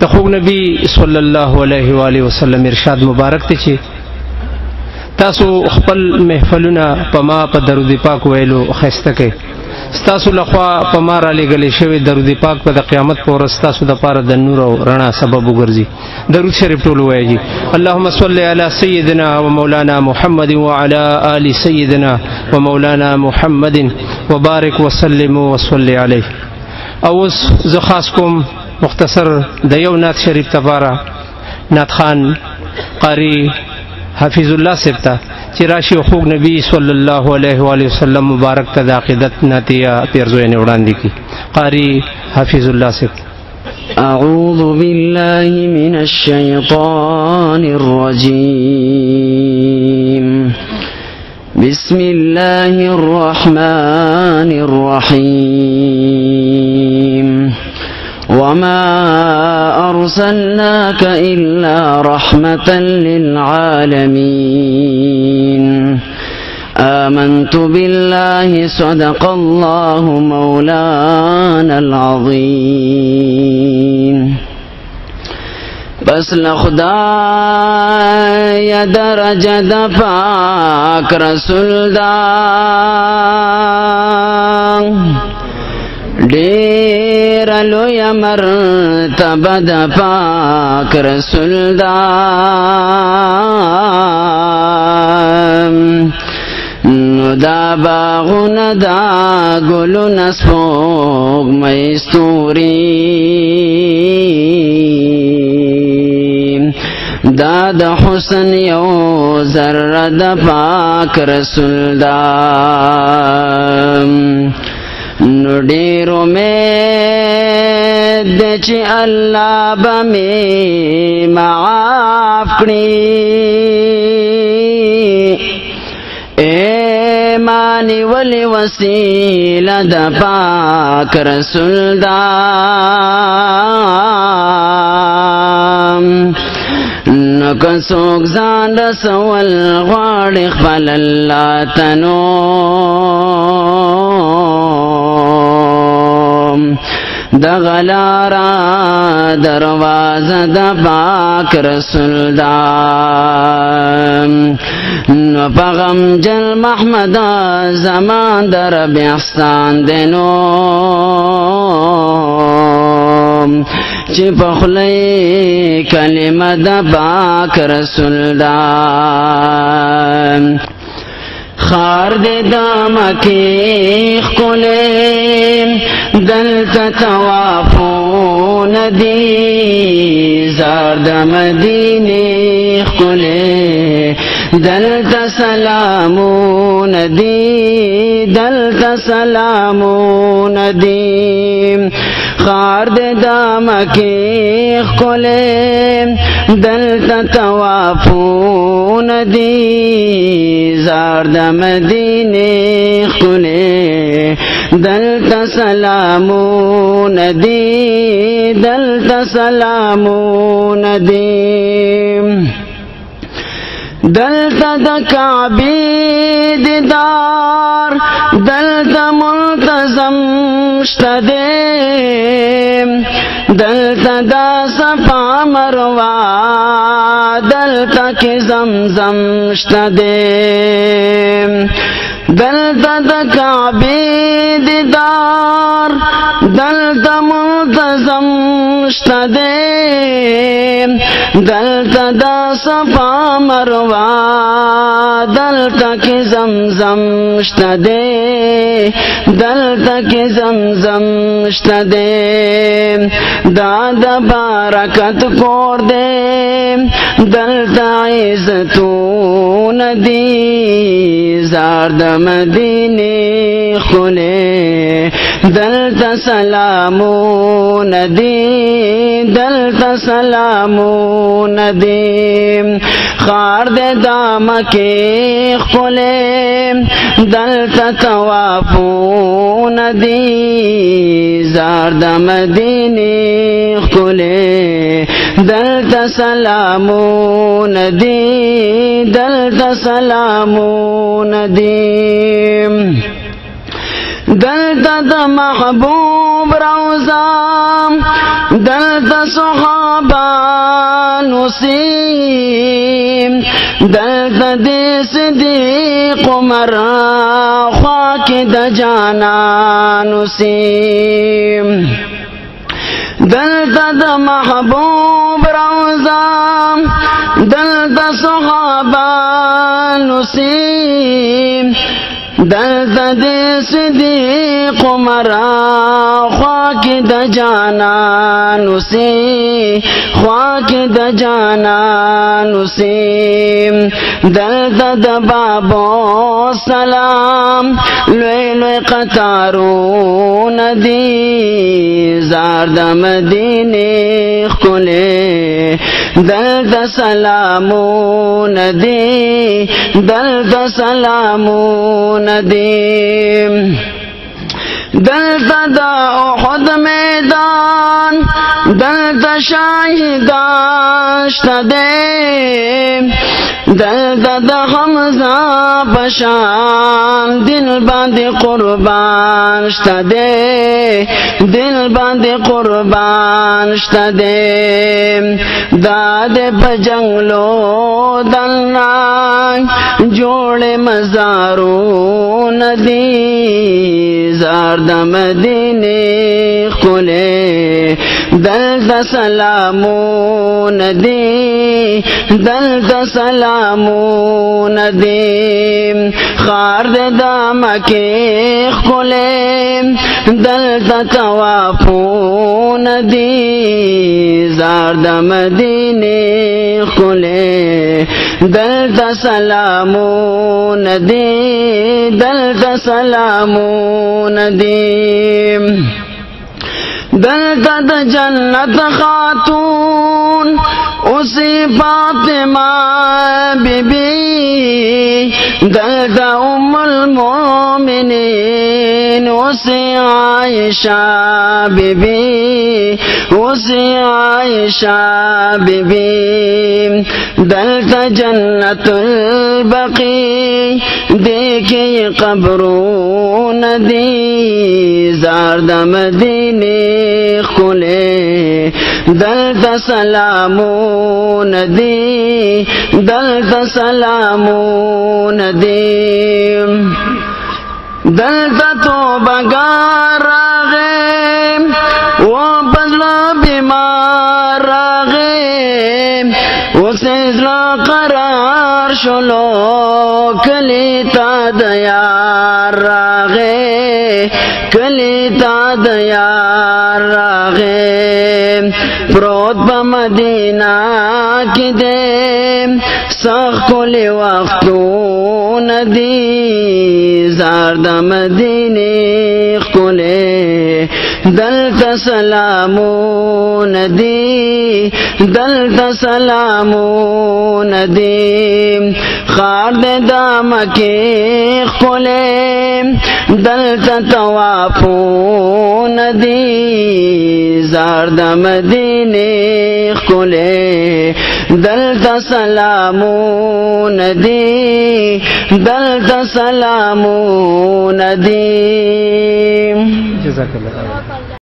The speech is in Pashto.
د خوږ نبی صلی الله علیه و آله وسلم ارشاد مبارک دی چې تاسو خپل محفلونه په ما په درود پاک ویلو ښایسته کړئ. ستاسو لخوا په ما رالیږلی شوی درود پاک په د قیامت په ورځ ستاسو دپاره د نور او رڼا سبب وګرځي. درود شریف ټول ووایئ جي. اللهم صل علی سیدنا و مولانا محمد وعلى آل سیدنا و مولانا محمد وبارک وسلم وصل علیه. او اوس زه خاص کوم مختصر د یو نعت شریف دپاره نعت خان قاری حفیظ الله صاحب ته چې راشي او خوږ نبی صلی الله علیه و آله وسلم مبارک ته د عقیدت نعتیه پیرزوینې وړاندې کړي. قاری حفیظ الله صاحب. اعوذ بالله من الشیطان الرجیم. بسم الله الرحمن الرحیم. وما أرسلناك إلا رحمة للعالمين. آمنت بالله صدق الله مولانا العظيم. بس لخدای درجه د پاک رسول دا ډیر لوی مرتبه د پاک رسول دا نو دا باغونه دا ګلونه سپوږمۍ ستوري دا د حسن یو ذره د پاک رسول دا نو ډیر امید دی چې الله به مې معاف کړي ایمانی ولی وسیله د پاک رسول دا نو که څوک ځان رسول غواړي خپل الله ته نو دغه لاره دروازه د پاک رسول دا نو په غمجن محمد زمان در رب احسان دی نو چې په خوله کلمه د پاک رسول دا خار دې د مکې ښکلی دلته طوافونه دي زار د مدینې ښکلی دلته سلامونه دي دلته سلامونه دي خار دې د مکې ښکلی دلته طوافونه دي زار د مدینې ښکلی دلته سلامونه دي دلته سلامونه دي دلته د کعبې دیدار دلته منتظم شته دی دلته د صفا مروه دلته کې زمزم شته دی دلته د کعبې دیدار دلته منتظم شته دی دلته د صفا مروه دلته کې زمزم شته دی دلته کې زمزم شته دی دا د برکت کور دی دلته عزتونه دي زار د مدینې ښکلی دلته سلامونه دي دلته سلامونه دي خار دې د مکې ښکلی دلته طوافونه دي زار د مدینې ښکلی دلته سلامونه دي دلته سلامونه دي دلتا د محبوب روزا دلتا صحابہ نسیم دلتا دی صدیق عمر خواک د جانا نسیم دلتا د محبوب روزا دلتا صحابہ نسیم دلتا دی صدیق عمر خواک د جانا نسیم خواک د جانا نسیم دلتا د بابو سلام لوی لوی قطارون دی زار د مدینه خلے دلتا سلامون دی دلتا سلامون دی دلتا دا احد میدان دلتا شاہدان شتدے دلتا دا حمزہ پشان دل باندې قربان شتدے دل باندې قربان شتدے داد پجنگلو دلنا جوڑ مزارون دی زار د مدینه خلے دلتا سلامون دی دلتا سلامون دی خار دا مکی خلے دلتا توافون دی زار د مدینه خلے دلتا سلامون دی دلتا سلامون دی دلتا د جنت خاتون اسی فاطمہ بی بی دلتا ام المومنین اسی عائشہ بی بی اسی عائشہ بی بی دلتا جنت البقیع دیکھے قبرون دی زار د مدینه خلے دلتا سلامون دی دلتا سلامون دی دلتا توبگار راغیم و بدلا بیمار راغیم و سیزلا قرار شلو کلی تا دیار راغیم کلی تا دیار راغیم پروت پا مدینہ کی دیم سخ کلی وقتون دی زار د مدینه خلے دلتا سلامون دی دلتا سلامون دی خار دا مکی خلے دلتا توافون دی زار د مدینه خلے دلتا سلامون دی دلتا سلامون دی جزاک اللہ